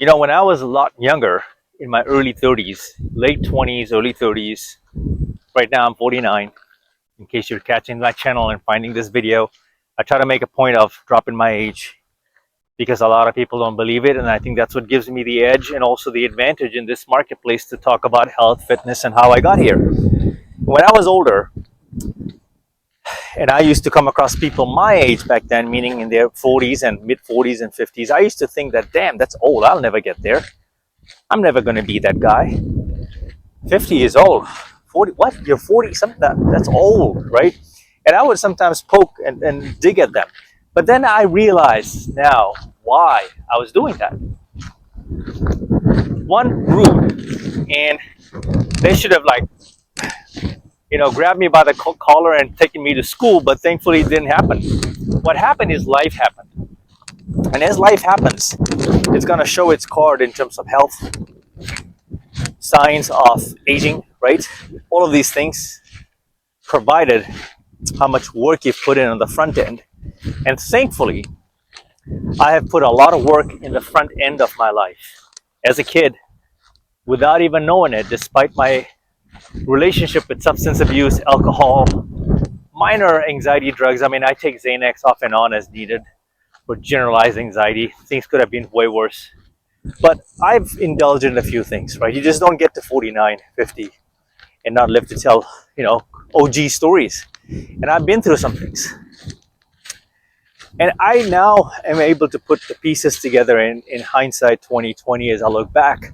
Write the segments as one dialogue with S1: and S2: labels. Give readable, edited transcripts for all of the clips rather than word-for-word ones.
S1: When I was a lot younger, in my early 30s, late 20s, early 30s, right now I'm 49. In case you're catching my channel and finding this video, I try to make a point of dropping my age because a lot of people don't believe it. And I think that's what gives me the edge and also the advantage in this marketplace to talk about health, fitness, and how I got here. When I was older, and I used to come across people my age back then, meaning in their 40s and mid 40s and 50s, I used to think that, damn, that's old. I'll never get there. I'm never going to be that guy. 50 years old. 40, what? You're 40 something? That's old, right? And I would sometimes poke and dig at them. But then I realized now why I was doing that. One, rude. And they should have grabbed me by the collar and taken me to school, but thankfully it didn't happen. What happened is life happened. And as life happens, it's going to show its card in terms of health, signs of aging, right? All of these things, provided how much work you've put in on the front end. And thankfully, I have put a lot of work in the front end of my life. As a kid, without even knowing it, despite my relationship with substance abuse, alcohol, minor anxiety drugs. I mean, I take Xanax off and on as needed for generalized anxiety. Things could have been way worse. But I've indulged in a few things, right? You just don't get to 49, 50 and not live to tell, OG stories. And I've been through some things. And I now am able to put the pieces together in hindsight 2020 as I look back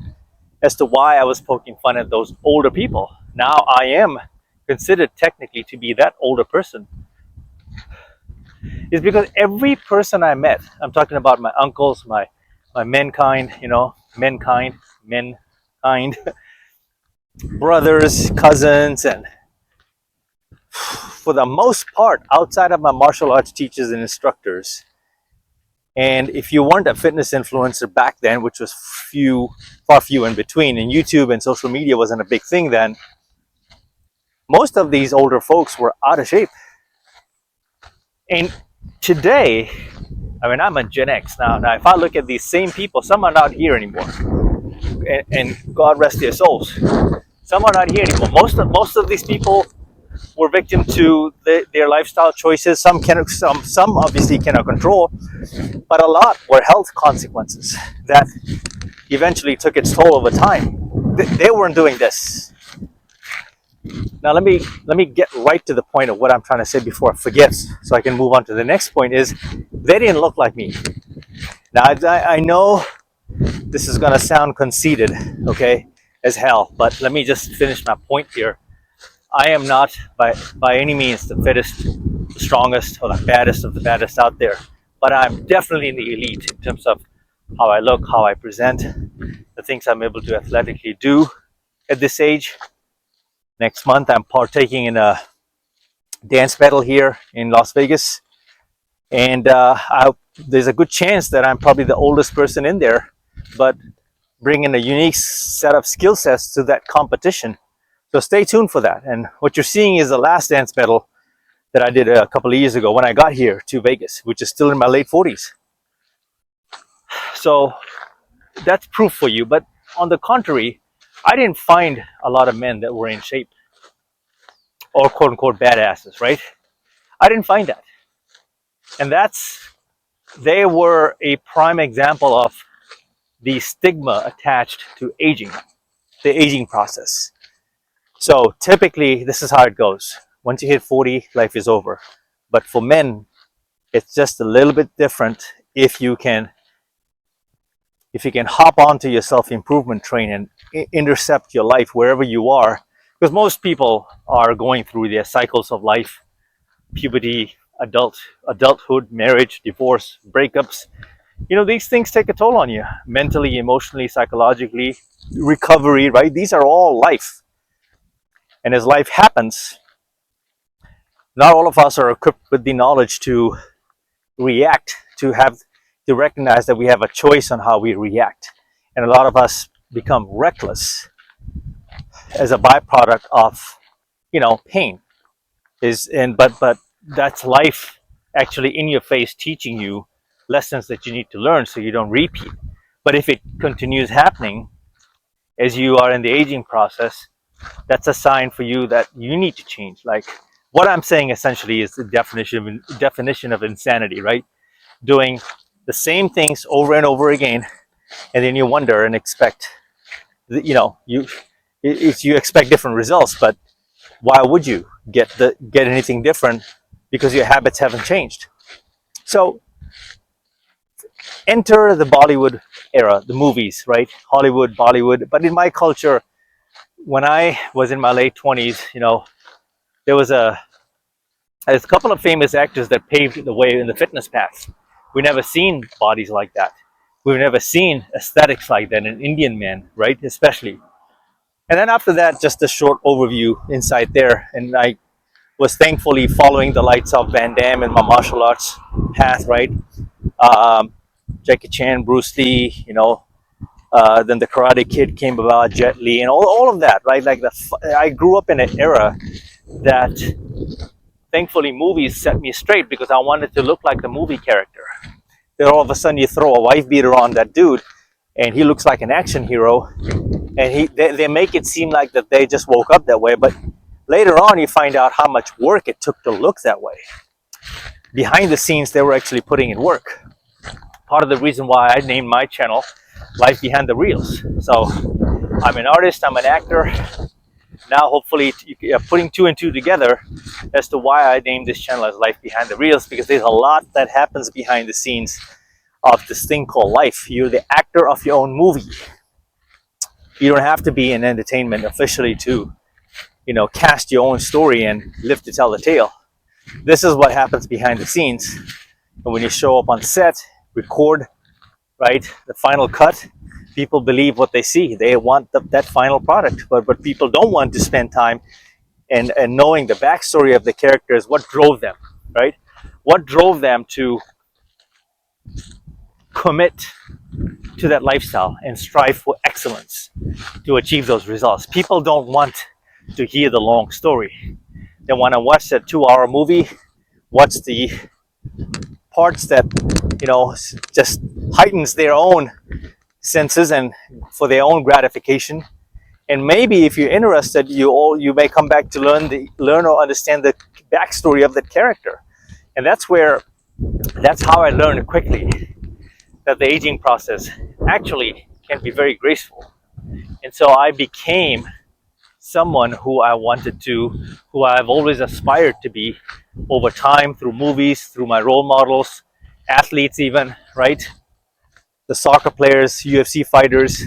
S1: as to why I was poking fun at those older people. Now I am considered technically to be that older person. It's because every person I met, I'm talking about my uncles, my mankind, mankind, brothers, cousins, and for the most part, outside of my martial arts teachers and instructors, and if you weren't a fitness influencer back then, which was far few in between, and YouTube and social media wasn't a big thing then, most of these older folks were out of shape. And today, I mean, I'm a Gen X now. Now, if I look at these same people, some are not here anymore, and God rest their souls. Some are not here anymore. Most of these people were victim to their lifestyle choices. Some obviously cannot control, but a lot were health consequences that eventually took its toll over time. They weren't doing this. Now let me get right to the point of what I'm trying to say before I forget, so I can move on to the next point. Is they didn't look like me. Now I know this is gonna sound conceited, okay, as hell, but let me just finish my point here. I am not by any means the fittest, the strongest, or the baddest of the baddest out there, but I'm definitely in the elite in terms of how I look, how I present, the things I'm able to athletically do at this age. Next month, I'm partaking in a dance battle here in Las Vegas, and there's a good chance that I'm probably the oldest person in there, but bringing a unique set of skill sets to that competition. So stay tuned for that. And what you're seeing is the last dance battle that I did a couple of years ago when I got here to Vegas, which is still in my late 40s. So that's proof for you. But on the contrary, I didn't find a lot of men that were in shape or quote unquote badasses, right? I didn't find that. And they were a prime example of the stigma attached to aging, the aging process. So typically, this is how it goes. Once you hit 40, life is over. But for men, it's just a little bit different if you can hop onto your self-improvement train and intercept your life wherever you are. Because most people are going through their cycles of life, puberty, adulthood, marriage, divorce, breakups. These things take a toll on you, mentally, emotionally, psychologically, recovery, right? These are all life. And as life happens, not all of us are equipped with the knowledge to react, to recognize that we have a choice on how we react. And a lot of us become reckless as a byproduct of, pain. But that's life actually in your face teaching you lessons that you need to learn so you don't repeat. But if it continues happening as you are in the aging process, that's a sign for you that you need to change. Like what I'm saying essentially is the definition of insanity, right? Doing the same things over and over again, and then you wonder and expect, you expect different results, but why would you get anything different? Because your habits haven't changed. So enter the Bollywood era, the movies, right? Hollywood, Bollywood. But in my culture, when I was in my late 20s, there was a couple of famous actors that paved the way in the fitness path. We never seen bodies like that. We've never seen aesthetics like that in Indian men, right? Especially. And then after that, just a short overview inside there. And I was thankfully following the lights of Van Damme in my martial arts path, right? Um, Jackie Chan, Bruce Lee, then the Karate Kid came about, Jet Li, and all of that, right? Like I grew up in an era that thankfully movies set me straight because I wanted to look like the movie character. Then all of a sudden you throw a wife beater on that dude and he looks like an action hero, and they make it seem like that they just woke up that way, but later on you find out how much work it took to look that way. Behind the scenes they were actually putting in work. Part of the reason why I named my channel Life Behind the Reels. So I'm an artist, I'm an actor. Now hopefully you're putting two and two together as to why I named this channel as Life Behind the Reels, because there's a lot that happens behind the scenes of this thing called life. You're the actor of your own movie. You don't have to be in entertainment officially to, cast your own story and live to tell the tale. This is what happens behind the scenes. And when you show up on set, record, right, the final cut, people believe what they see. They want that final product, but people don't want to spend time and knowing the backstory of the characters. What drove them, right? What drove them to commit to that lifestyle and strive for excellence to achieve those results? People don't want to hear the long story. They want to watch that 2-hour movie, watch the parts that just heightens their own senses and for their own gratification. And maybe if you're interested, you may come back to learn or understand the backstory of that character. And that's how I learned quickly that the aging process actually can be very graceful. And so I became someone who I've always aspired to be over time, through movies, through my role models, athletes even, right? The soccer players, UFC fighters.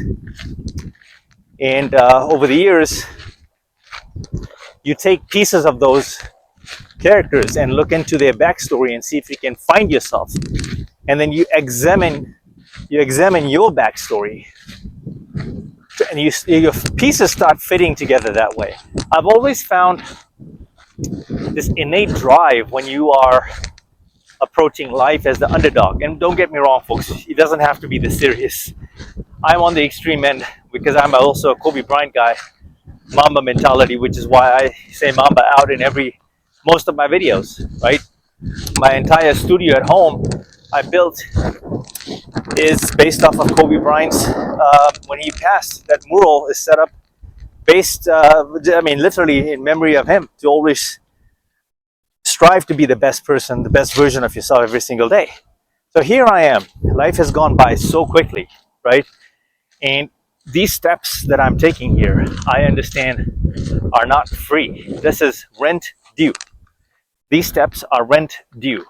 S1: And over the years, you take pieces of those characters and look into their backstory and see if you can find yourself. And then you examine your backstory, and your pieces start fitting together that way. I've always found this innate drive when you are approaching life as the underdog. And don't get me wrong, folks, it doesn't have to be this serious. I'm on the extreme end because I'm also a Kobe Bryant guy, Mamba mentality, which is why I say Mamba out in most of my videos, right? My entire studio at home I built is based off of Kobe Bryant's, when he passed. That mural is set up literally in memory of him, to always strive to be the best person, the best version of yourself every single day. So here I am. Life has gone by so quickly, right? And these steps that I'm taking here, I understand, are not free. This is rent due. These steps are rent due.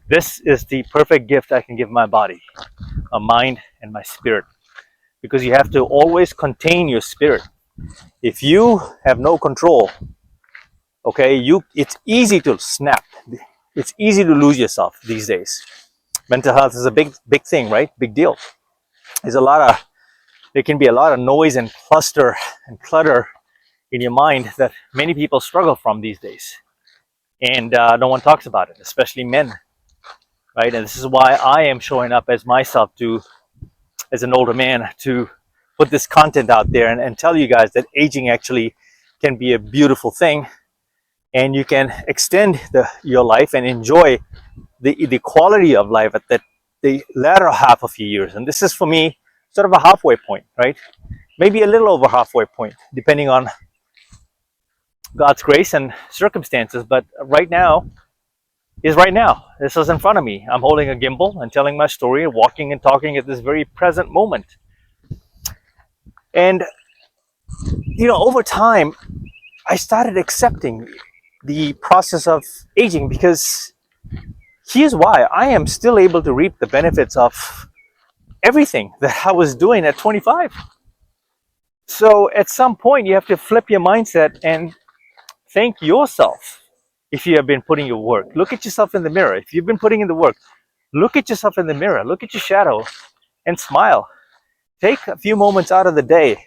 S1: This is the perfect gift I can give my body, my mind, and my spirit. Because you have to always contain your spirit. If you have no control, okay, it's easy to snap. It's easy to lose yourself these days. Mental health is a big thing, right? Big deal. There can be a lot of noise and cluster and clutter in your mind that many people struggle from these days. And no one talks about it, especially men, right? And this is why I am showing up as myself as an older man, to put this content out there and tell you guys that aging actually can be a beautiful thing, and you can extend your life and enjoy the quality of life the latter half of your years. And this is for me sort of a halfway point, right? Maybe a little over halfway point, depending on God's grace and circumstances. But right now is right now. This is in front of me. I'm holding a gimbal and telling my story, walking and talking at this very present moment. And, over time, I started accepting the process of aging, because here's why: I am still able to reap the benefits of everything that I was doing at 25. So at some point, you have to flip your mindset and thank yourself if you have been putting your work. Look at yourself in the mirror. If you've been putting in the work, look at yourself in the mirror. Look at your shadow and smile. Take a few moments out of the day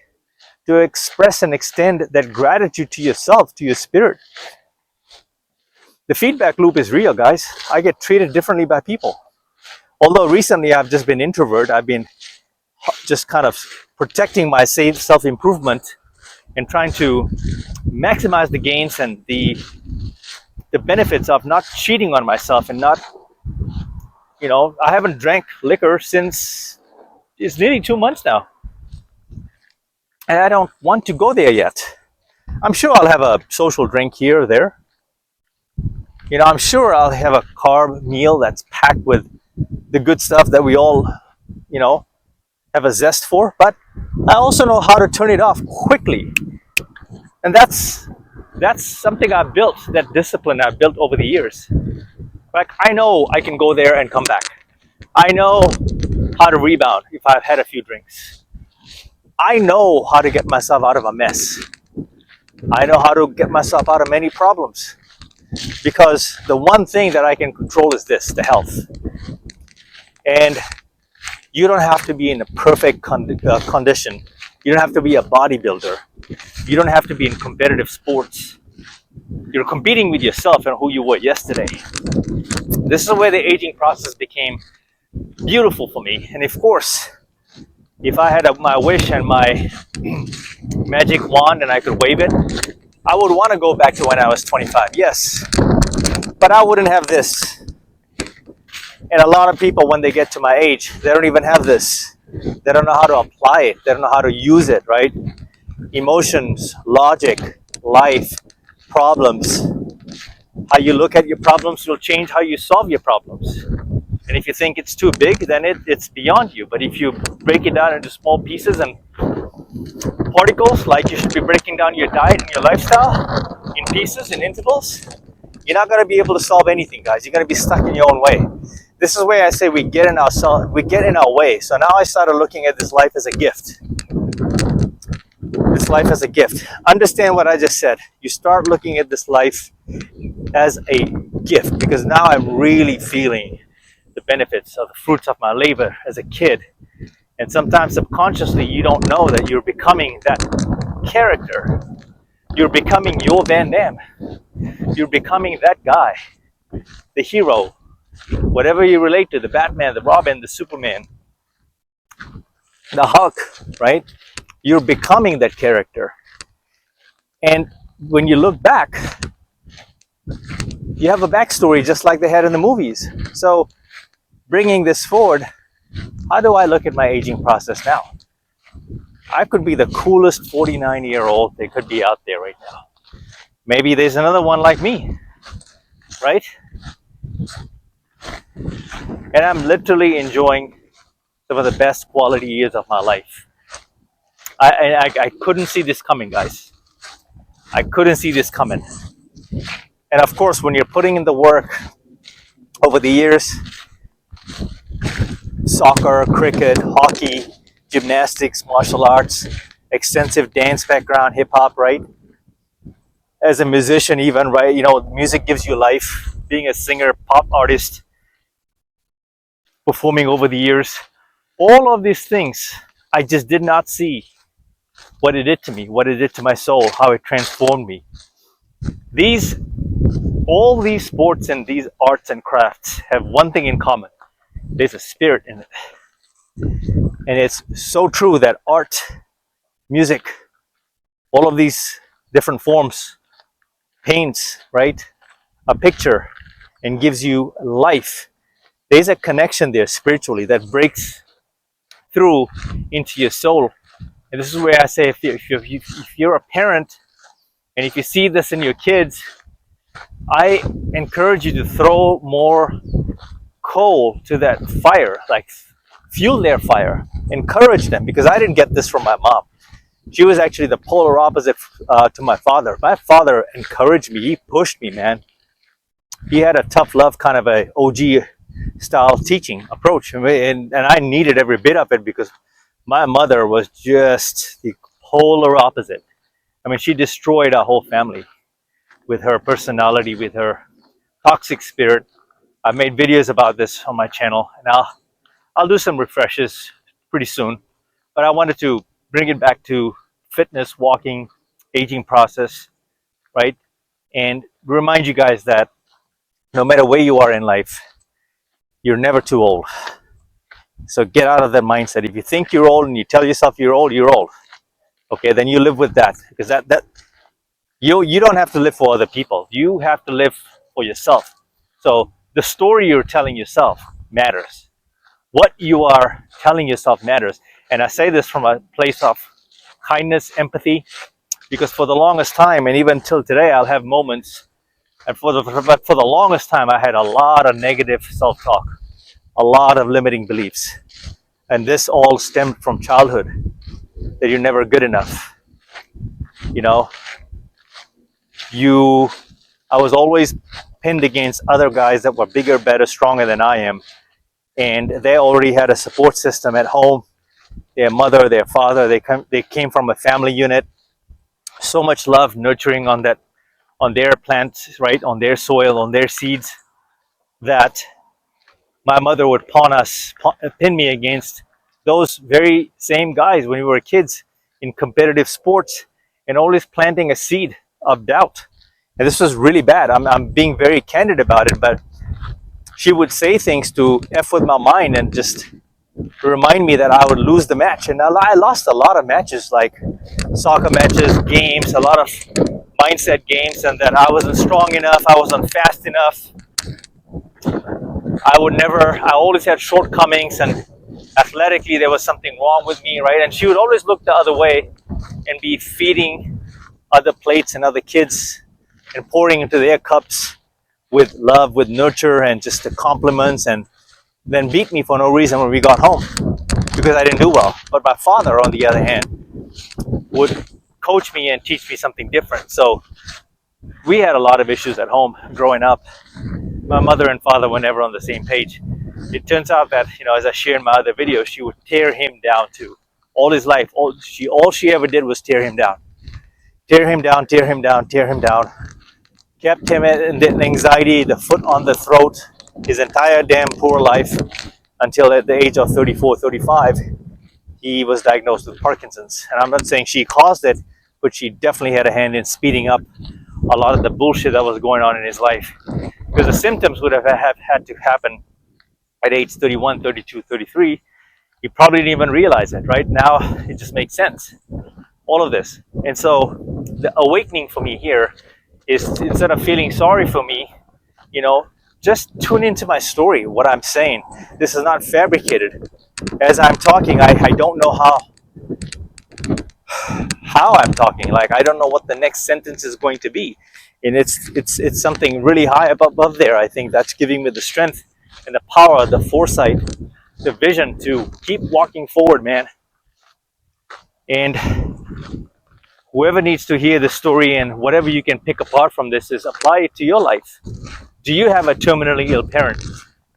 S1: to express and extend that gratitude to yourself, to your spirit. The feedback loop is real, guys. I get treated differently by people. Although recently I've just been introvert, I've been just kind of protecting my self-improvement and trying to maximize the gains and the benefits of not cheating on myself and not, I haven't drank liquor since it's nearly 2 months now. And I don't want to go there yet. I'm sure I'll have a social drink here or there. I'm sure I'll have a carb meal that's packed with the good stuff that we all, have a zest for. But I also know how to turn it off quickly. And that's something I've built, that discipline I've built over the years. Like, I know I can go there and come back. I know how to rebound if I've had a few drinks. I know how to get myself out of a mess. I know how to get myself out of many problems. Because the one thing that I can control is this: the health. And you don't have to be in a perfect condition. You don't have to be a bodybuilder. You don't have to be in competitive sports. You're competing with yourself and who you were yesterday. This is where the aging process became beautiful for me. And of course, if I had my wish and my magic wand and I could wave it, I would want to go back to when I was 25. Yes, but I wouldn't have this. And a lot of people, when they get to my age, they don't even have this. They don't know how to apply it. They don't know how to use it, right? Emotions, logic, life, problems. How you look at your problems will change how you solve your problems. And if you think it's too big, then it's beyond you. But if you break it down into small pieces and particles, like you should be breaking down your diet and your lifestyle in pieces and intervals, you're not going to be able to solve anything, guys. You're going to be stuck in your own way. This is where I say we get in our way. So now I started looking at this life as a gift. This life as a gift. Understand what I just said. You start looking at this life as a gift, because now I'm really feeling the benefits of the fruits of my labor as a kid. And sometimes subconsciously you don't know that you're becoming that character. You're becoming your Van Damme. You're becoming that guy, the hero, whatever you relate to, the Batman, the Robin, the Superman, the Hulk, right? You're becoming that character. And when you look back, you have a backstory just like they had in the movies. So bringing this forward, how do I look at my aging process now? I could be the coolest 49-year-old they could be out there right now. Maybe there's another one like me, right? And I'm literally enjoying some of the best quality years of my life. I couldn't see this coming, guys. I couldn't see this coming. And of course, when you're putting in the work over the years, soccer, cricket, hockey, gymnastics, martial arts, extensive dance background, hip hop, right? As a musician, even, right? Music gives you life. Being a singer, pop artist, performing over the years, all of these things, I just did not see what it did to me, what it did to my soul, how it transformed me. All these sports and these arts and crafts have one thing in common. There's a spirit in it. And it's so true that art, music, all of these different forms paints, right, a picture and gives you life. there's a connection there spiritually that breaks through into your soul. And this is where I say, if you're a parent and if you see this in your kids, I encourage you to throw more coal to that fire, like fuel their fire, encourage them, because I didn't get this from my mom. She was actually the polar opposite to my father. My father encouraged me. He pushed me, man. He had a tough love kind of a OG style teaching approach, and I needed every bit of it because my mother was just the polar opposite. I mean, she destroyed our whole family with her personality, with her toxic spirit. I've made videos about this on my channel, and I'll do some refreshes pretty soon. But I wanted to bring it back to fitness, walking, aging process, right? And remind you guys that no matter where you are in life, you're never too old. So get out of that mindset. If you think you're old and you tell yourself you're old, you're old. Okay, then you live with that, because that you don't have to live for other people. You have to live for yourself. So the story you're telling yourself matters. What you are telling yourself matters. And I say this from a place of kindness, empathy, because for the longest time, and even till today, I'll have moments. But for the longest time, I had a lot of negative self-talk, a lot of limiting beliefs, and this all stemmed from childhood. That you're never good enough. You know, I was always pinned against other guys that were bigger, better, stronger than I am, and they already had a support system at home. Their mother, their father, they came from a family unit. So much love, nurturing on their plants, right, on their soil, on their seeds, that my mother would pin me against those very same guys when we were kids in competitive sports, and always planting a seed of doubt. And this was really bad. I'm being very candid about it, but she would say things to F with my mind and just remind me that I would lose the match. And I lost a lot of matches, like soccer matches, games, a lot of mindset games, and that I wasn't strong enough, I wasn't fast enough. I always had shortcomings, and athletically there was something wrong with me, right? And she would always look the other way and be feeding other plates and other kids and pouring into their cups with love, with nurture, and just the compliments, and then beat me for no reason when we got home because I didn't do well. But my father, on the other hand, would coach me and teach me something different. So we had a lot of issues at home growing up. My mother and father were never on the same page. It turns out that, as I shared in my other videos, she would tear him down too. All his life, all she ever did was tear him down. Tear him down, tear him down, tear him down. Kept him in the anxiety, the foot on the throat, his entire damn poor life, until at the age of 34, 35, he was diagnosed with Parkinson's. And I'm not saying she caused it, but she definitely had a hand in speeding up a lot of the bullshit that was going on in his life. Because the symptoms would have had to happen at age 31, 32, 33. He probably didn't even realize it. Right now, it just makes sense. All of this. And so the awakening for me here is, instead of feeling sorry for me, just tune into my story, what I'm saying. This is not fabricated. As I'm talking, I don't know how I'm talking. Like, I don't know what the next sentence is going to be. And it's something really high above there. I think that's giving me the strength and the power, the foresight, the vision to keep walking forward, man. And whoever needs to hear the story and whatever you can pick apart from this is apply it to your life. Do you have a terminally ill parent?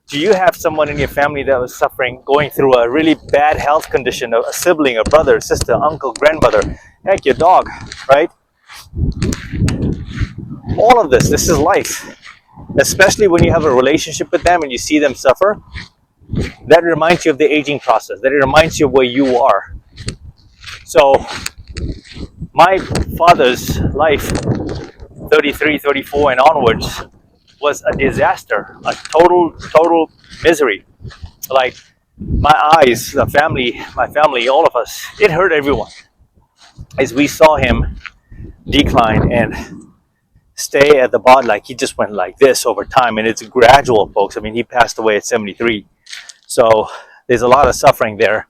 S1: Do you have someone in your family that was suffering, going through a really bad health condition, a sibling, a brother, sister, uncle, grandmother, heck, your dog, right? All of this is life. Especially when you have a relationship with them and you see them suffer, that reminds you of the aging process, that it reminds you of where you are. So my father's life, 33, 34 and onwards, was a disaster, a total misery. Like, my eyes, my family, all of us, it hurt everyone as we saw him decline. And stay at the bottom. Like he just went like this over time, and it's gradual, folks. I mean, he passed away at 73, so there's a lot of suffering there,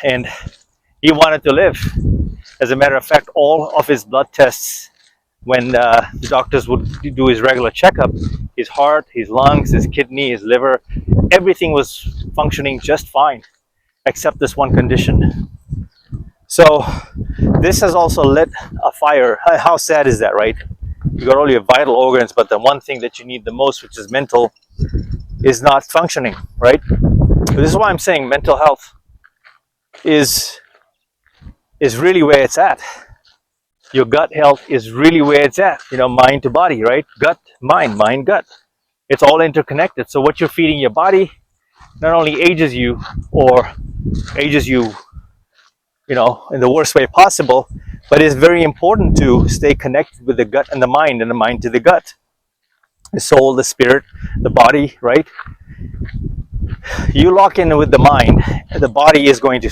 S1: and he wanted to live. As a matter of fact, all of his blood tests, when the doctors would do his regular checkup, his heart, his lungs, his kidney, his liver, everything was functioning just fine, except this one condition. So this has also lit a fire. How sad is that, right? You got all your vital organs, but the one thing that you need the most, which is mental, is not functioning, right? This is why I'm saying mental health is really where it's at. Your gut health is really where it's at. Mind to body, right? Gut, mind, gut. It's all interconnected. So what you're feeding your body not only ages you in the worst way possible, but it's very important to stay connected with the gut and the mind to the gut. The soul, the spirit, the body, right? You lock in with the mind, the body is going to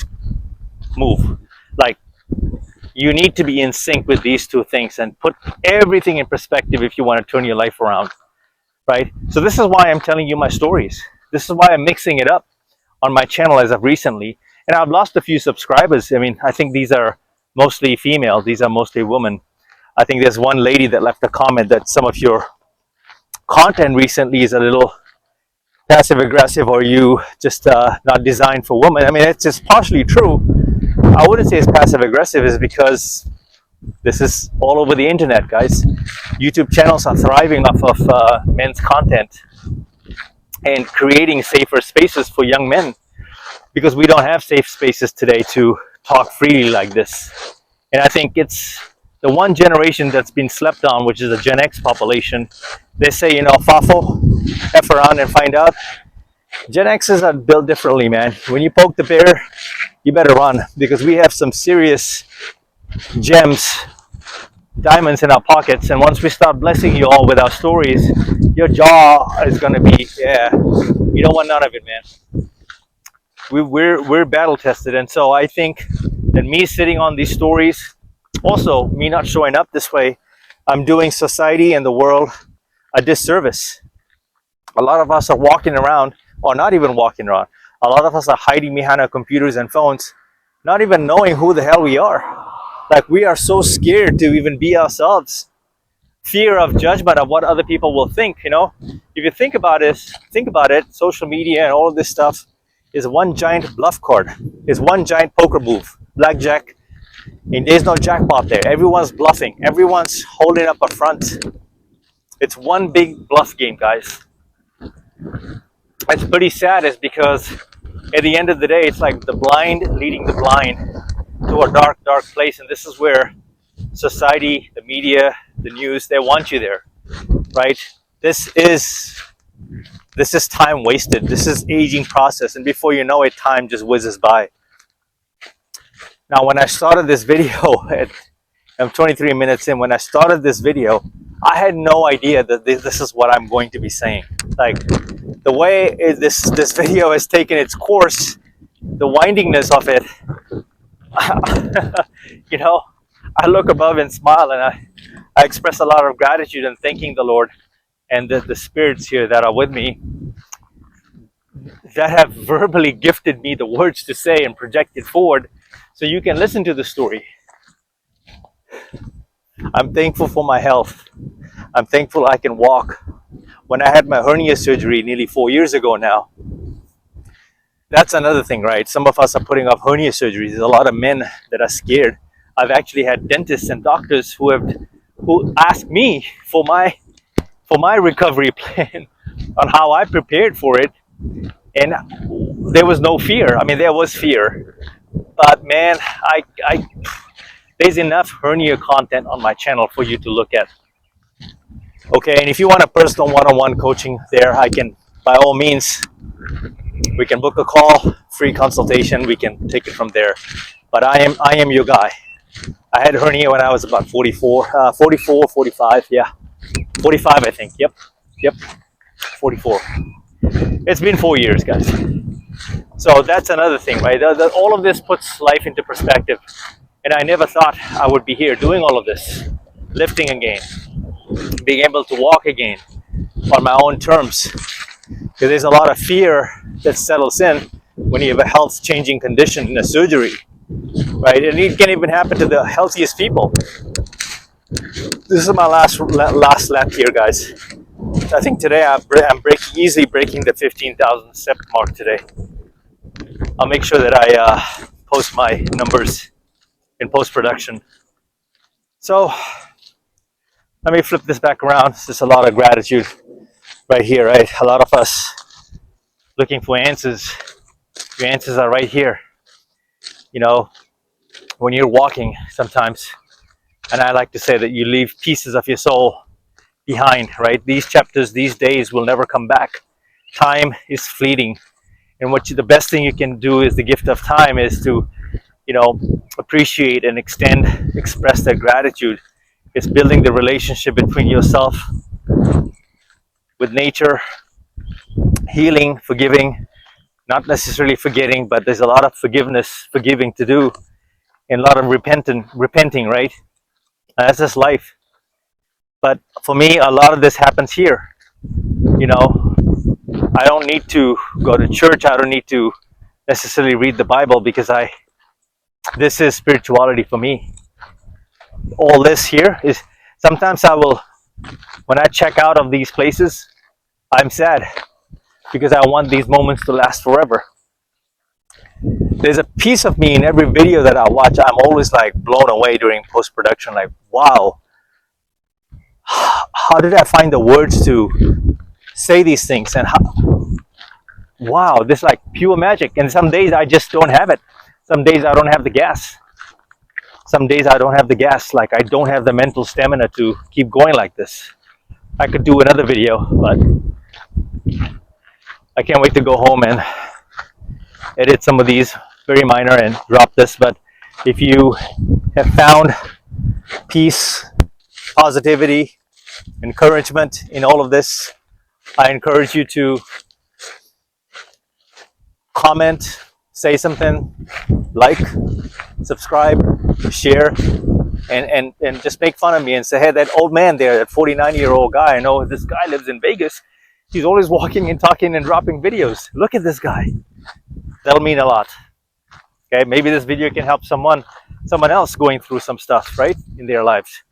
S1: move. Like, you need to be in sync with these two things and put everything in perspective if you want to turn your life around, right? So this is why I'm telling you my stories. This is why I'm mixing it up on my channel as of recently. And I've lost a few subscribers. I mean, I think these are mostly female. These are mostly women. I think there's one lady that left a comment that some of your content recently is a little passive aggressive, or you just not designed for women. I mean, it's just partially true. I wouldn't say it's passive aggressive, is because this is all over the internet, guys. YouTube channels are thriving off of men's content and creating safer spaces for young men, because we don't have safe spaces today to talk freely like this. And I think it's the one generation that's been slept on, which is the Gen X population. They say, FAFO, F around and find out. Gen Xers are built differently, man. When you poke the bear, you better run, because we have some serious gems, diamonds in our pockets. And once we start blessing you all with our stories, your jaw is going to be, you don't want none of it, man. We're battle tested. And so I think that me sitting on these stories, also me not showing up this way, I'm doing society and the world a disservice. A lot of us are walking around, or not even walking around. A lot of us are hiding behind our computers and phones, not even knowing who the hell we are. Like, we are so scared to even be ourselves. Fear of judgment of what other people will think, If you think about it, social media and all of this stuff is one giant bluff card. Is one giant poker move. Blackjack. And there's no jackpot there. Everyone's bluffing. Everyone's holding up a front. It's one big bluff game, guys. It's pretty sad, is because at the end of the day, it's like the blind leading the blind to a dark, dark place. And this is where society, the media, the news, they want you there, right? This is time wasted. This is aging process. And before you know it, time just whizzes by. Now, when I started this video, I'm 23 minutes in. When I started this video, I had no idea that this is what I'm going to be saying. Like, the way this video has taken its course, the windingness of it, I look above and smile, and I express a lot of gratitude and thanking the Lord and the spirits here that are with me, that have verbally gifted me the words to say and project it forward so you can listen to the story. I'm thankful for my health. I'm thankful I can walk. When I had my hernia surgery nearly 4 years ago now, that's another thing, right? Some of us are putting off hernia surgeries. There's a lot of men that are scared. I've actually had dentists and doctors who asked me for my recovery plan on how I prepared for it, and there was no fear. I mean, there was fear, but man, there's enough hernia content on my channel for you to look at. Okay, and if you want a personal one-on-one coaching there, I can, by all means, we can book a call, free consultation, we can take it from there. But I am your guy. I had hernia when I was about 44, 45, yeah. 45, I think, yep, 44. It's been 4 years, guys. So that's another thing, right? All of this puts life into perspective. And I never thought I would be here doing all of this, lifting again. being able to walk again on my own terms. Because there's a lot of fear that settles in when you have a health changing condition in a surgery, right? And it can even happen to the healthiest people. This is my last lap here, guys. I think today I'm easily breaking the 15,000 step mark today. I'll make sure that I post my numbers in post production. So let me flip this back around. It's just a lot of gratitude right here, right? A lot of us looking for answers. Your answers are right here. You know, when you're walking sometimes, and I like to say that you leave pieces of your soul behind, right? These chapters, these days will never come back. Time is fleeting. And the best thing you can do is the gift of time is to, appreciate and express that gratitude. It's building the relationship between yourself with nature, healing, forgiving, not necessarily forgetting, but there's a lot of forgiving to do, and a lot of repenting, right? That's just life. But for me, a lot of this happens here. I don't need to go to church. I don't need to necessarily read the Bible because this is spirituality for me. All this here is, sometimes when I check out of these places, I'm sad because I want these moments to last forever. There's a piece of me in every video that I watch. I'm always like blown away during post-production, like, wow, how did I find the words to say these things? And wow, this is like pure magic. And some days I just don't have it. Some days I don't have the gas. Some days I don't have the gas, like I don't have the mental stamina to keep going like this. I could do another video, but I can't wait to go home and edit some of these, very minor, and drop this. But if you have found peace, positivity, encouragement in all of this, I encourage you to comment, say something, like, subscribe, share, and just make fun of me and say, hey, that old man there, that 49-year-old guy, I know this guy lives in Vegas. He's always walking and talking and dropping videos. Look at this guy. That'll mean a lot. Okay, maybe this video can help someone else going through some stuff, right, in their lives.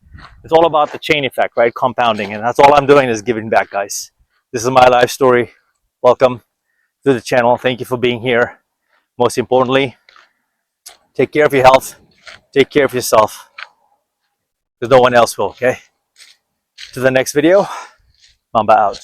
S1: It's all about the chain effect, right? Compounding. And that's all I'm doing is giving back, guys. This is my life story. Welcome to the channel. Thank you for being here. Most importantly, take care of your health. Take care of yourself. Because no one else will, okay? To the next video. Mamba out.